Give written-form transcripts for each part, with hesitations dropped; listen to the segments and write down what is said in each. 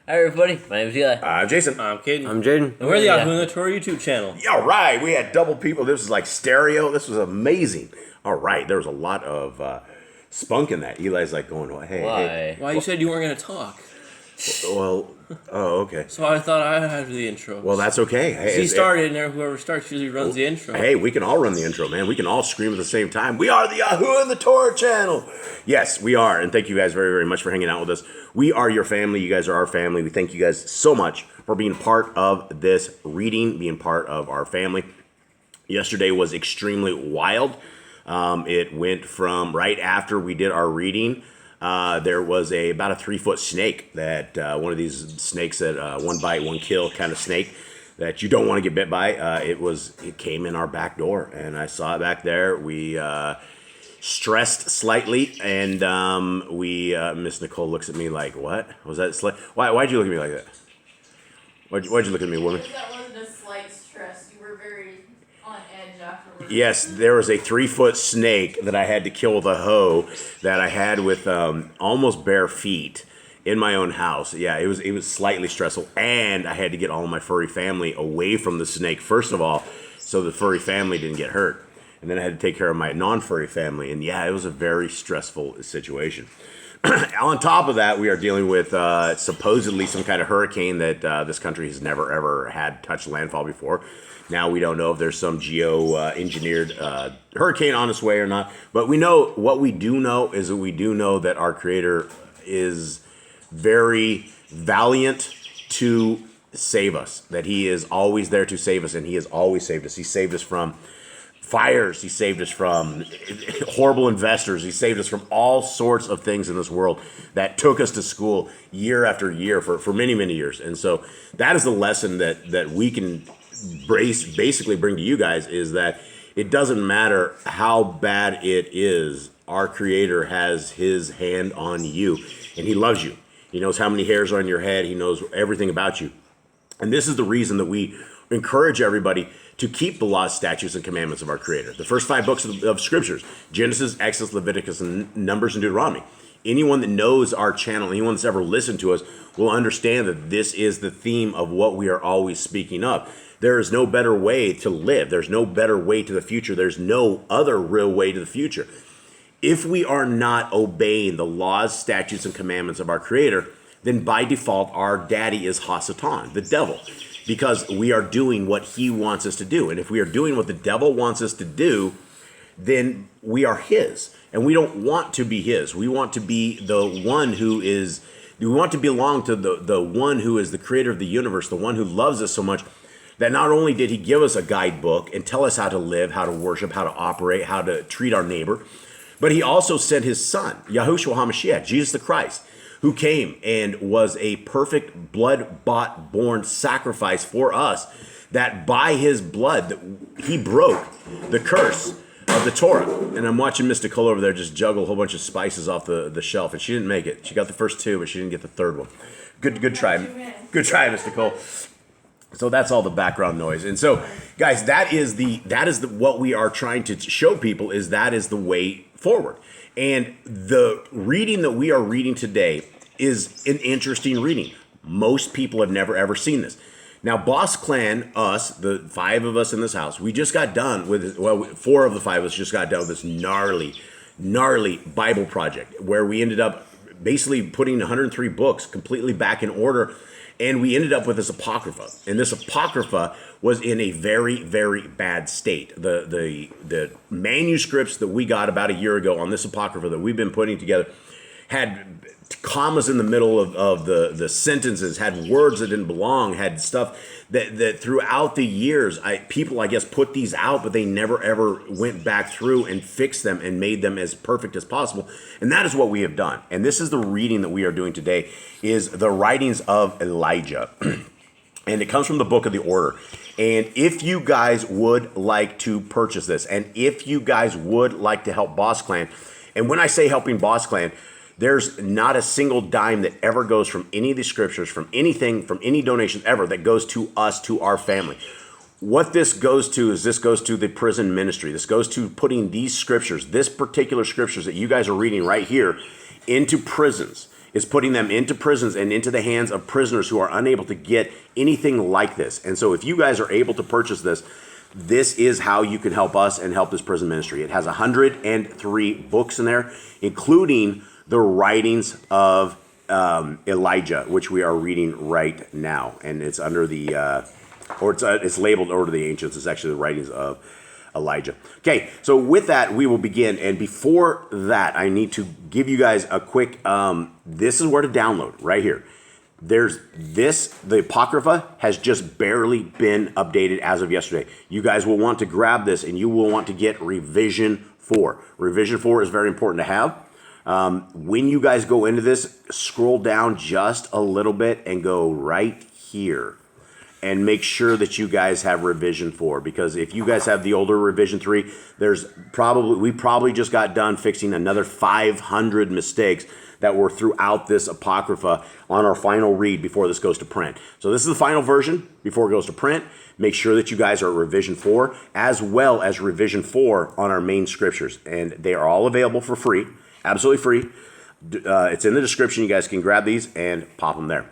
Hi everybody, my name's Eli. I'm Jason. I'm Caden. I'm Jaden. And we're the Yahoo in the Tour YouTube channel. All right, we had double people. This was like stereo. This was amazing. All right, there was a lot of spunk in that. Eli's like going, hey, Why? hey. Why you said you weren't going to talk? Well, oh, okay. So I thought I had the intro. Well, that's okay. Hey, he started, and there, whoever starts usually runs the intro. Hey, we can all run the intro, man. We can all scream at the same time. We are the Yahoo in the Tour channel. Yes, we are. And thank you guys very, very much for hanging out with us. We are your family. You guys are our family. We thank you guys so much for being part of this reading, being part of our family. Yesterday was extremely wild. It went from right after we did our reading. There was about a 3-foot snake that one of these snakes that one bite, one kill kind of snake that you don't want to get bit by. It came in our back door, and I saw it back there. We stressed slightly, and Miss Nicole looks at me like, "What was that? Why'd you look at me like that? Why'd you look at me, woman?" That wasn't a slight stress. You were very on edge afterwards. Yes, there was a 3-foot snake that I had to kill with a hoe that I had with almost bare feet in my own house. Yeah, it was slightly stressful, and I had to get all of my furry family away from the snake first of all, so the furry family didn't get hurt, and then I had to take care of my non-furry family, and yeah, it was a very stressful situation. On top of that, we are dealing with supposedly some kind of hurricane that this country has never ever had touched landfall before. Now we don't know if there's some geo-engineered hurricane on its way or not. But what we do know is that we do know that our Creator is very valiant to save us. That He is always there to save us, and He has always saved us. He saved us from fires. He saved us from horrible investors. He saved us from all sorts of things in this world that took us to school year after year for many, many years. And so that is the lesson that we can basically bring to you guys, is that it doesn't matter how bad it is, our Creator has His hand on you, and He loves you. He knows how many hairs are on your head. He knows everything about you. And this is the reason that we encourage everybody to keep the laws, statutes, and commandments of our Creator. The first 5 books of Scriptures: Genesis, Exodus, Leviticus, and Numbers, and Deuteronomy. Anyone that knows our channel, anyone that's ever listened to us, will understand that this is the theme of what we are always speaking of. There is no better way to live. There's no better way to the future. There's no other real way to the future. If we are not obeying the laws, statutes, and commandments of our Creator, then by default, our daddy is Hasatan, the devil, because we are doing what he wants us to do. And if we are doing what the devil wants us to do, then we are his. And we don't want to be his. We want to be the one who is, we want to belong to the one who is the creator of the universe, the one who loves us so much that not only did he give us a guidebook and tell us how to live, how to worship, how to operate, how to treat our neighbor, but he also sent his son, Yahushua HaMashiach, Jesus the Christ, who came and was a perfect blood-bought, born sacrifice for us, that by his blood that he broke the curse of the Torah. And I'm watching Miss Nicole over there just juggle a whole bunch of spices off the shelf, and she didn't make it. She got the first 2, but she didn't get the third one. Good try. Good try, Miss Nicole. So that's all the background noise. And so, guys, that is what we are trying to show people, is that is the way forward. And the reading that we are reading today is an interesting reading. Most people have never ever seen this. Now, Boss Clan, us, the 5 of us in this house, we just got done with, 4 of the 5 of us just got done with this gnarly Bible project, where we ended up basically putting 103 books completely back in order. And we ended up with this Apocrypha. And this Apocrypha was in a very, very bad state. The manuscripts that we got about a year ago on this Apocrypha that we've been putting together had commas in the middle of the sentences, had words that didn't belong, had stuff that throughout the years, people, I guess, put these out, but they never ever went back through and fixed them and made them as perfect as possible. And that is what we have done. And this is the reading that we are doing today, is the writings of Elijah. And it comes from the book of the Order. And if you guys would like to purchase this, and if you guys would like to help Boss Clan, and when I say helping Boss Clan, there's not a single dime that ever goes from any of the scriptures, from anything, from any donation ever, that goes to us, to our family. What this goes to is this goes to the prison ministry. This goes to putting these scriptures, this particular scriptures that you guys are reading right here, into prisons. is putting them into prisons and into the hands of prisoners who are unable to get anything like this. And so if you guys are able to purchase this, this is how you can help us and help this prison ministry. It has 103 books in there, including the writings of Elijah, which we are reading right now. And it's under the, it's labeled Order of the Ancients. It's actually the writings of Elijah. Okay, so with that, we will begin. And before that, I need to give you guys a quick, this is where to download, right here. There's this, the Apocrypha has just barely been updated as of yesterday. You guys will want to grab this and you will want to get Revision 4. Revision 4 is very important to have. When you guys go into this, scroll down just a little bit and go right here. And make sure that you guys have Revision 4, because if you guys have the older Revision 3, we probably just got done fixing another 500 mistakes that were throughout this Apocrypha on our final read before this goes to print. So this is the final version before it goes to print. Make sure that you guys are at Revision 4, as well as Revision 4 on our main scriptures. And they are all available for free, absolutely free. It's in the description. You guys can grab these and pop them there.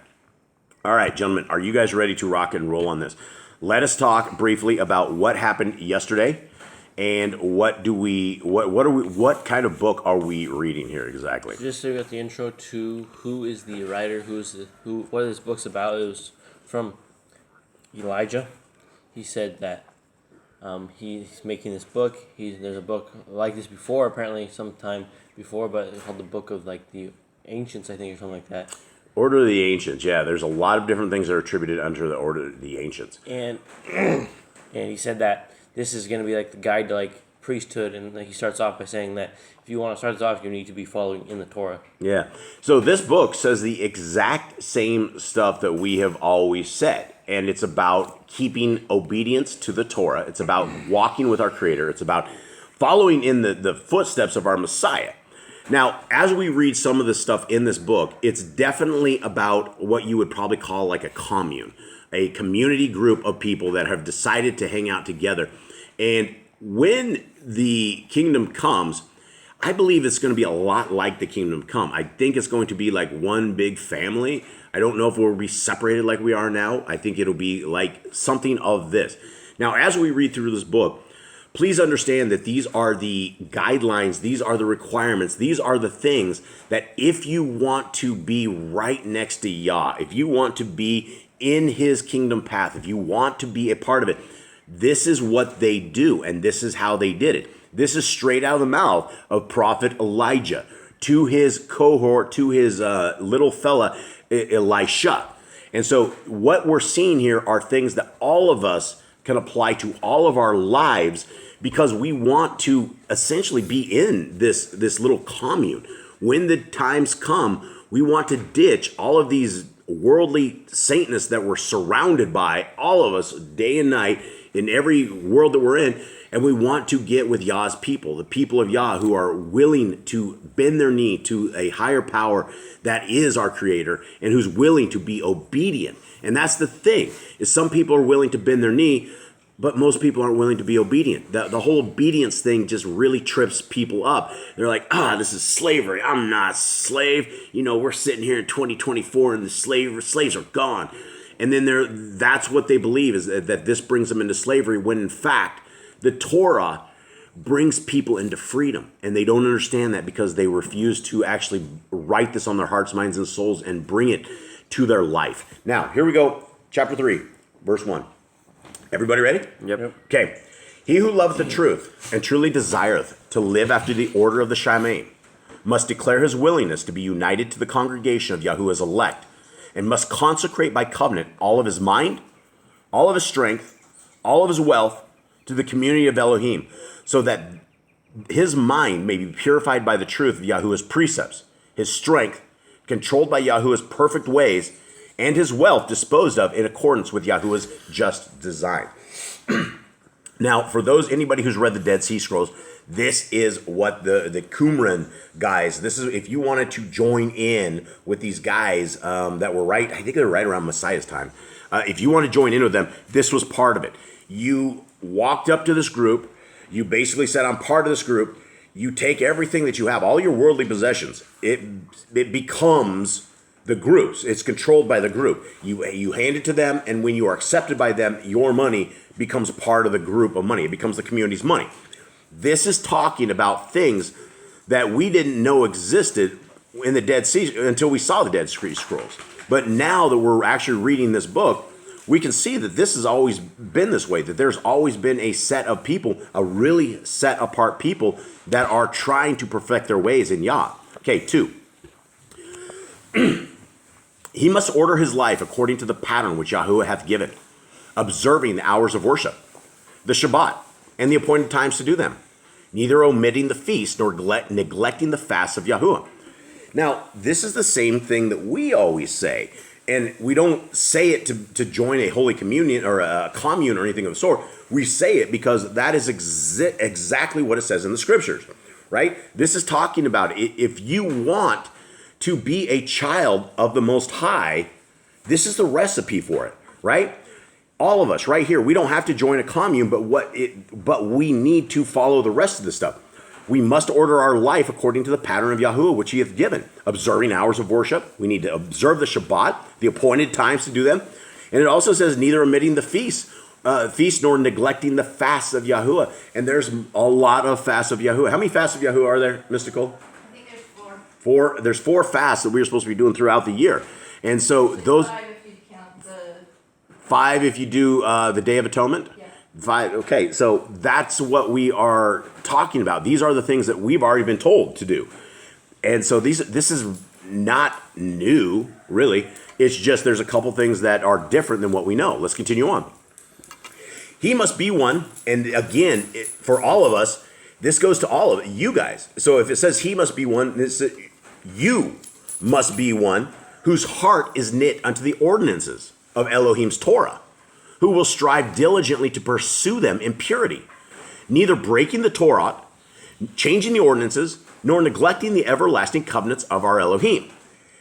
All right, gentlemen, are you guys ready to rock and roll on this? Let us talk briefly about what happened yesterday, and what kind of book are we reading here exactly? Just so we got the intro to who is the writer, what this book's about. It was from Elijah. He said that he's making this book. There's a book like this before, apparently sometime before, but it's called the Book of like the Ancients, I think, or something like that. Order of the Ancients, yeah. There's a lot of different things that are attributed under the Order of the Ancients. And and he said that this is going to be like the guide to like priesthood, and like he starts off by saying that if you want to start this off, you need to be following in the Torah. Yeah. So this book says the exact same stuff that we have always said. And it's about keeping obedience to the Torah. It's about walking with our Creator. It's about following in the footsteps of our Messiah. Now, as we read some of the stuff in this book, it's definitely about what you would probably call like a commune, a community group of people that have decided to hang out together. And when the kingdom comes, I believe it's going to be a lot like the kingdom come. I think it's going to be like one big family. I don't know if we'll be separated like we are now. I think it'll be like something of this. Now, as we read through this book, please understand that these are the guidelines, these are the requirements, these are the things that if you want to be right next to Yah, if you want to be in his kingdom path, if you want to be a part of it, this is what they do, and this is how they did it. This is straight out of the mouth of Prophet Elijah to his cohort, to his little fella, Elisha. And so what we're seeing here are things that all of us can apply to all of our lives, because we want to essentially be in this little commune. When the times come, we want to ditch all of these worldly Satanists that we're surrounded by, all of us, day and night, in every world that we're in, and we want to get with Yah's people, the people of Yah who are willing to bend their knee to a higher power that is our Creator, and who's willing to be obedient. And that's the thing, is some people are willing to bend their knee, but most people aren't willing to be obedient. The whole obedience thing just really trips people up. They're like, this is slavery. I'm not a slave. You know, we're sitting here in 2024 and the slaves are gone. And then that's what they believe, is that this brings them into slavery, when in fact, the Torah brings people into freedom. And they don't understand that, because they refuse to actually write this on their hearts, minds, and souls and bring it to their life. Now, here we go. Chapter 3, verse 1. Everybody ready? Yep. Okay. He who loveth the truth and truly desireth to live after the order of the Shamaim must declare his willingness to be united to the congregation of Yahuwah's elect, and must consecrate by covenant all of his mind, all of his strength, all of his wealth to the community of Elohim, so that his mind may be purified by the truth of Yahuwah's precepts, his strength controlled by Yahuwah's perfect ways, and his wealth disposed of in accordance with Yahuwah's just design. Now, for anybody who's read the Dead Sea Scrolls, this is what the Qumran guys, this is, if you wanted to join in with these guys that were I think they were right around Messiah's time. If you want to join in with them, this was part of it. You walked up to this group. You basically said, I'm part of this group. you take everything that you have, all your worldly possessions, it becomes the groups. It's controlled by the group. You hand it to them, and when you are accepted by them, your money becomes part of the group of money. It becomes the community's money. This is talking about things that we didn't know existed in the Dead Sea until we saw the Dead Sea Scrolls. But now that we're actually reading this book, we can see that this has always been this way, that there's always been a set of people, a really set apart people that are trying to perfect their ways in Yah. Okay, 2. He must order his life according to the pattern which Yahuwah hath given, observing the hours of worship, the Shabbat, and the appointed times to do them, neither omitting the feast nor neglecting the fasts of Yahuwah. Now, this is the same thing that we always say, and we don't say it to join a holy communion or a commune or anything of the sort. We say it because that is exactly what it says in the scriptures, right? This is talking about if you want to be a child of the Most High, this is the recipe for it, right? All of us right here, we don't have to join a commune, but we need to follow the rest of the stuff. We must order our life according to the pattern of Yahuwah, which he hath given, observing hours of worship. We need to observe the Shabbat, the appointed times to do them. And it also says, neither omitting the feast nor neglecting the fasts of Yahuwah. And there's a lot of fasts of Yahuwah. How many fasts of Yahuwah are there, Mystical? I think there's 4. There's 4 fasts that we're supposed to be doing throughout the year. And so those... 5 if you count the... 5 if you do the Day of Atonement? Yeah. 5, okay, so that's what we are talking about. These are the things that we've already been told to do. And so this is not new, really. It's just there's a couple things that are different than what we know. Let's continue on. He must be one, and again, for all of us, this goes to all of you guys. So if it says he must be one, you must be one whose heart is knit unto the ordinances of Elohim's Torah, who will strive diligently to pursue them in purity, neither breaking the Torah, changing the ordinances, nor neglecting the everlasting covenants of our Elohim.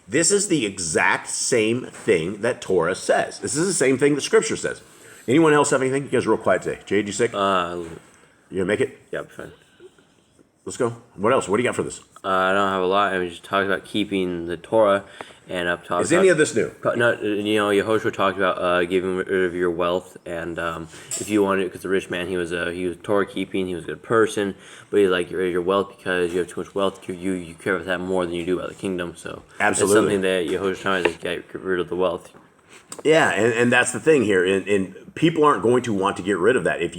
This is the exact same thing that Torah says. This is the same thing that Scripture says. Anyone else have anything? You guys are real quiet today. Jade, you sick? You gonna make it? Yeah, I'm fine. Let's go. What else? What do you got for this? I don't have a lot. I mean, just talking about keeping the Torah, and I've talked. Is any of this new? No, Yehoshua talked about giving rid of your wealth, and if you wanted, because the rich man, he was Torah keeping, he was a good person, but he like your wealth because you have too much wealth. You care about that more than you do about the kingdom. So absolutely, it's something that Yehoshua's trying to get rid of the wealth. Yeah, and that's the thing here, and people aren't going to want to get rid of that. If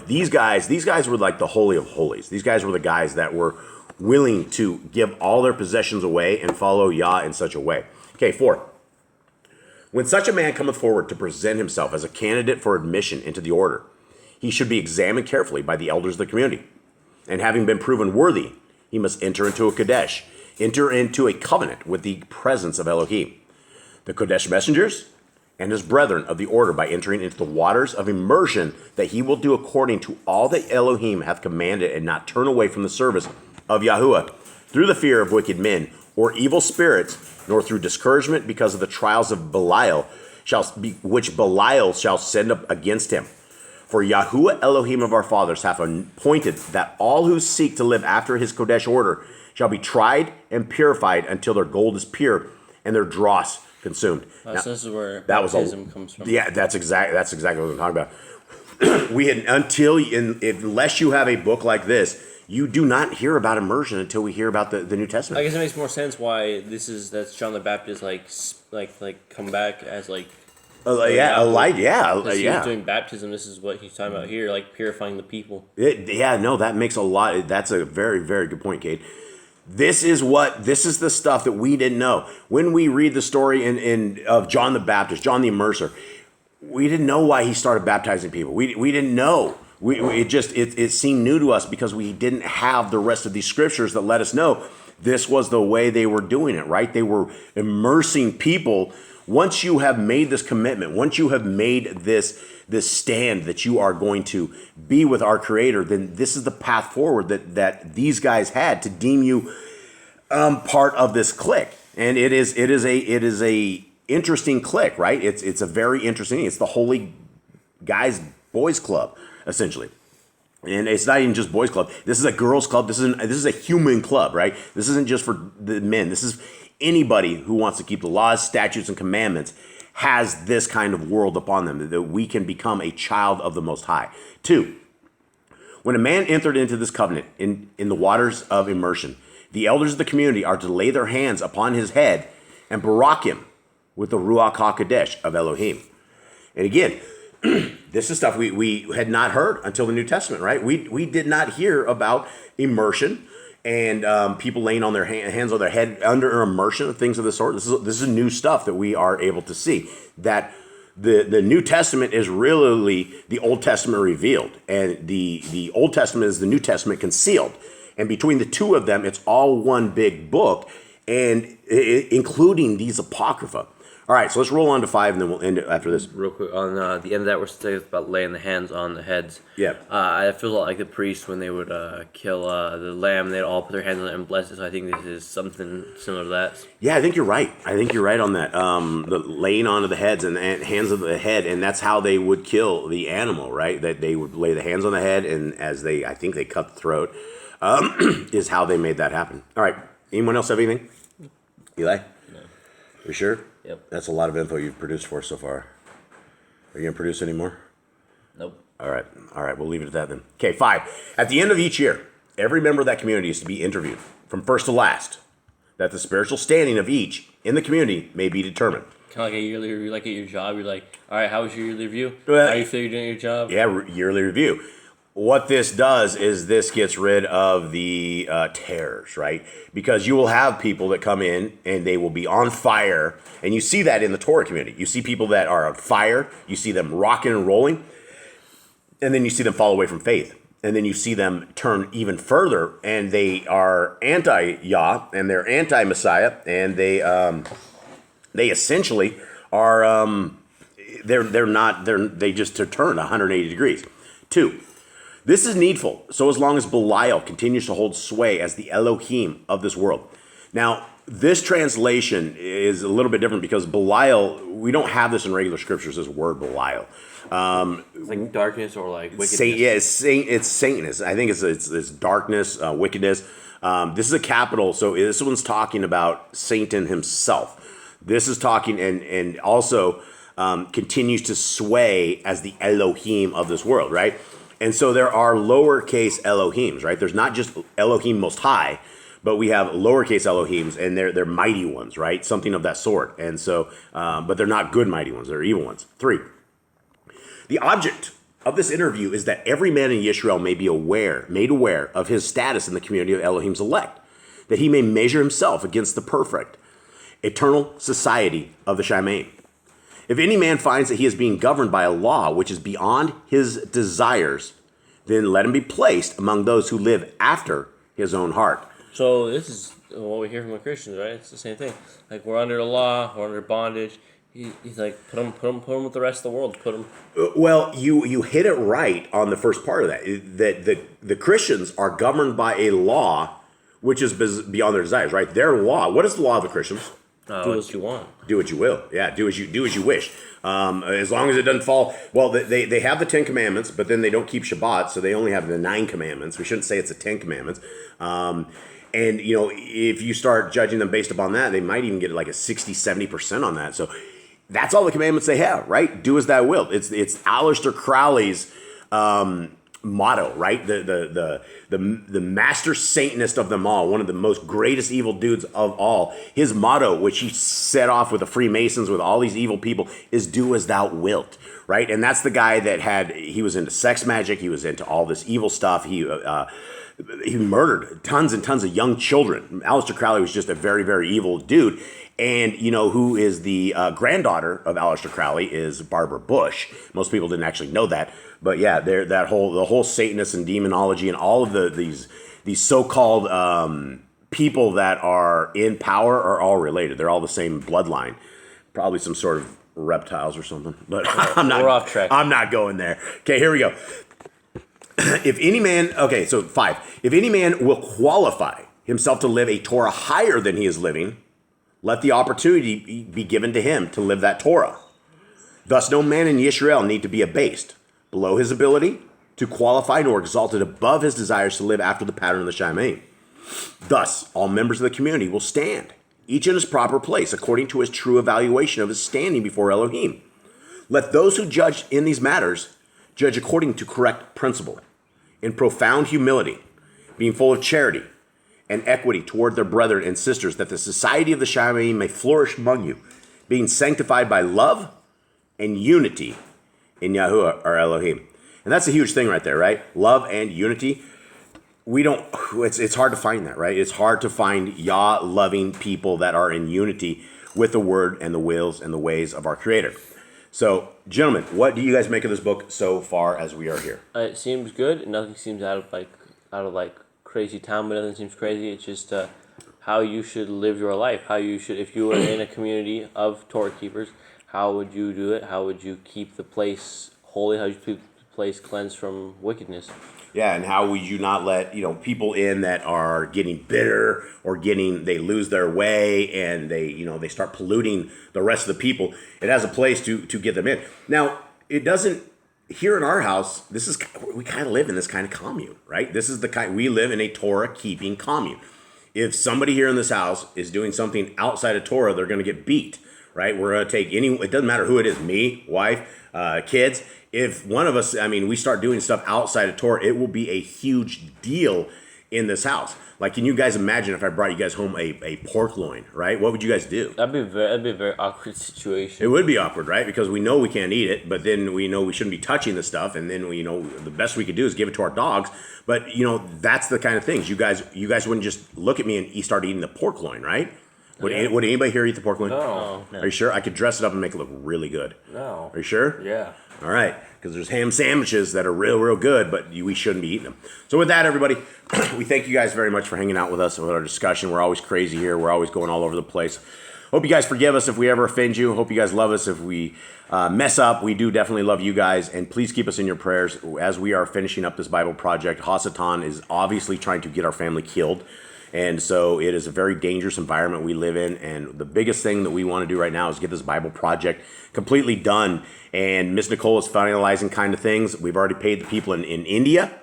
these guys were like the holy of holies. These guys were the guys that were willing to give all their possessions away and follow Yah in such a way. Okay, 4. When such a man cometh forward to present himself as a candidate for admission into the order, he should be examined carefully by the elders of the community. And having been proven worthy, he must enter into a Kodesh, enter into a covenant with the presence of Elohim. The Kodesh messengers and his brethren of the order by entering into the waters of immersion, that he will do according to all that Elohim hath commanded, and not turn away from the service of Yahuwah through the fear of wicked men or evil spirits, nor through discouragement because of the trials of Belial, which Belial shall send up against him. For Yahuwah Elohim of our fathers hath appointed that all who seek to live after his Kodesh order shall be tried and purified until their gold is pure and their dross consumed. Now, so this is where that baptism comes from. Yeah, that's exactly what I'm talking about. Unless you have a book like this, you do not hear about immersion until we hear about the New Testament. I guess it makes more sense why that's John the Baptist like come back as like. Elijah. He was doing baptism. This is what he's talking about here, like purifying the people. That makes a lot. That's a very, very good point, Cade. This is the stuff that we didn't know. When we read the story of John the Baptist, John the Immerser, we didn't know why he started baptizing people. We didn't know. It seemed new to us because we didn't have the rest of these scriptures that let us know this was the way they were doing it, right? They were immersing people. Once you have made this commitment, once you have made this stand that you are going to be with our Creator, then this is the path forward that these guys had to deem you part of this clique. And it is a interesting clique, right? It's a very interesting. It's the Holy Guys Boys Club, essentially. And it's not even just boys' club. This is a girls' club. This is a human club, right? This isn't just for the men. This is anybody who wants to keep the laws, statutes, and commandments has this kind of world upon them, that we can become a child of the Most High. 2, when a man entered into this covenant in the waters of immersion, the elders of the community are to lay their hands upon his head and barak him with the Ruach HaKodesh of Elohim. And again, this is stuff we had not heard until the New Testament, right? We did not hear about immersion and people laying on their hands on their head under immersion and things of the sort. This is new stuff that we are able to see. That the New Testament is really the Old Testament revealed, and the Old Testament is the New Testament concealed. And between the two of them, it's all one big book, and including these Apocrypha. All right, so let's roll on to 5, and then we'll end it after this. Real quick, on the end of that, we're saying about laying the hands on the heads. Yeah. I feel like the priests, when they would kill the lamb, they'd all put their hands on it and bless it. So I think this is something similar to that. Yeah, I think you're right. I think you're right on that. The laying on of the heads and hands of the head, and that's how they would kill the animal, right? That they would lay the hands on the head, and I think they cut the throat, is how they made that happen. All right, anyone else have anything? Eli? No. You sure? Yep. That's a lot of info you've produced for us so far. Are you going to produce any more? Nope. All right, we'll leave it at that then. Okay, 5. At the end of each year, every member of that community is to be interviewed from first to last, that the spiritual standing of each in the community may be determined. Kind of like a yearly review, like at your job. You're like, all right, how was your yearly review? Well, How you feel you're doing your job? Yeah, yearly review. What this does is this gets rid of the terrors, right? Because you will have people that come in and they will be on fire. And you see that in the Torah community. You see people that are on fire. You see them rocking and rolling. And then you see them fall away from faith. And then you see them turn even further. And they are anti-Yah and they're anti-Messiah. And they essentially are, they just turn 180 degrees. 2. This is needful, so as long as Belial continues to hold sway as the Elohim of this world. Now, this translation is a little bit different because Belial, we don't have this in regular scriptures, this word Belial. It's like darkness or like wickedness. It's Satanist. I think it's darkness, wickedness. This is a capital, so this one's talking about Satan himself. This is talking and also continues to sway as the Elohim of this world, right? And so there are lowercase Elohims, right? There's not just Elohim Most High, but we have lowercase Elohims, and they're mighty ones, right? Something of that sort. And so, but they're not good mighty ones; they're evil ones. 3. The object of this interview is that every man in Yisrael may be made aware of his status in the community of Elohim's elect, that he may measure himself against the perfect, eternal society of the Shamayim. If any man finds that he is being governed by a law which is beyond his desires, then let him be placed among those who live after his own heart. So this is what we hear from the Christians, right? It's the same thing. Like we're under the law, we're under bondage. He's like, put them with the rest of the world. Put them. Well, you hit it right on the first part of that. That the Christians are governed by a law which is beyond their desires, right? Their law. What is the law of the Christians? Do what you want. Do what you will. Yeah, do as you wish. As long as it doesn't fall. Well, they have the 10 commandments, but then they don't keep Shabbat, so they only have the 9 commandments. We shouldn't say it's the 10 commandments. And if you start judging them based upon that, they might even get like a 60-70% on that. So that's all the commandments they have, right? Do as thou wilt. It's Aleister Crowley's motto, right? The master Satanist of them all, one of the most greatest evil dudes of all. His motto, which he set off with the Freemasons, with all these evil people, is "Do as thou wilt," right? And that's the guy that he was into sex magic. He was into all this evil stuff. He murdered tons and tons of young children. Aleister Crowley was just a very, very evil dude. And who is the granddaughter of Aleister Crowley is Barbara Bush. Most people didn't actually know that, but yeah, the whole Satanist and demonology and all of these so-called people that are in power are all related. They're all the same bloodline. Probably some sort of reptiles or something. But We're off track. I'm not going there. Okay, here we go. If any man, so 5. If any man will qualify himself to live a Torah higher than he is living, let the opportunity be given to him to live that Torah. Thus, no man in Yisrael need to be abased below his ability, to qualify nor exalted above his desires to live after the pattern of the Shamayim. Thus, all members of the community will stand, each in his proper place, according to his true evaluation of his standing before Elohim. Let those who judge in these matters judge according to correct principle, in profound humility, being full of charity and equity toward their brethren and sisters, that the society of the Shamayim may flourish among you, being sanctified by love and unity in Yahuwah or Elohim. And that's a huge thing right there, right? Love and unity. It's hard to find that, right? It's hard to find Yah-loving people that are in unity with the word and the wills and the ways of our Creator. So, gentlemen, what do you guys make of this book so far as we are here? It seems good. Nothing seems out of crazy town, but nothing seems crazy. It's just how you should live your life. How you should, if you were in a community of Torah keepers, how would you do it? How would you keep the place holy? How would you keep the place cleansed from wickedness? Yeah, and how would you not let people in that are getting bitter or they lose their way and they start polluting the rest of the people? It has a place to get them in. Now, it doesn't. Here in our house, we kind of live in this kind of commune, right? This is the kind we live in, a Torah keeping commune. If somebody here in this house is doing something outside of Torah, they're going to get beat, right? We're going to take it doesn't matter who it is, me, wife, kids. If one of us, we start doing stuff outside of Torah, it will be a huge deal in this house. Like, can you guys imagine if I brought you guys home a pork loin, right? What would you guys do? That'd be a very awkward situation. It would be awkward, right? Because we know we can't eat it, but then we know we shouldn't be touching the stuff, and then the best we could do is give it to our dogs. But that's the kind of things you guys wouldn't just look at me and start eating the pork loin, right? Would anybody here eat the pork loin? No. Are you sure? I could dress it up and make it look really good. No. Are you sure? Yeah. All right, because there's ham sandwiches that are real, real good, but we shouldn't be eating them. So with that, everybody, we thank you guys very much for hanging out with us with our discussion. We're always crazy here. We're always going all over the place. Hope you guys forgive us if we ever offend you. Hope you guys love us if we mess up. We do definitely love you guys, and please keep us in your prayers as we are finishing up this Bible project. Hasatan is obviously trying to get our family killed. And so it is a very dangerous environment we live in. And the biggest thing that we want to do right now is get this Bible project completely done. And Miss Nicole is finalizing kind of things. We've already paid the people in India.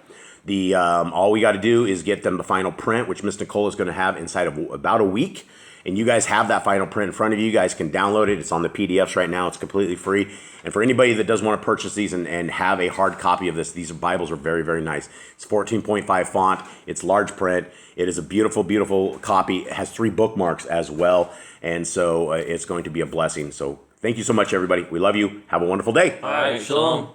All we got to do is get them the final print, which Miss Nicole is going to have inside of about a week. And you guys have that final print in front of you. You guys can download it. It's on the PDFs right now. It's completely free. And for anybody that does want to purchase these and have a hard copy of this, these Bibles are very, very nice. It's 14.5 font. It's large print. It is a beautiful, beautiful copy. It has 3 bookmarks as well. And so it's going to be a blessing. So thank you so much, everybody. We love you. Have a wonderful day. All right, shalom.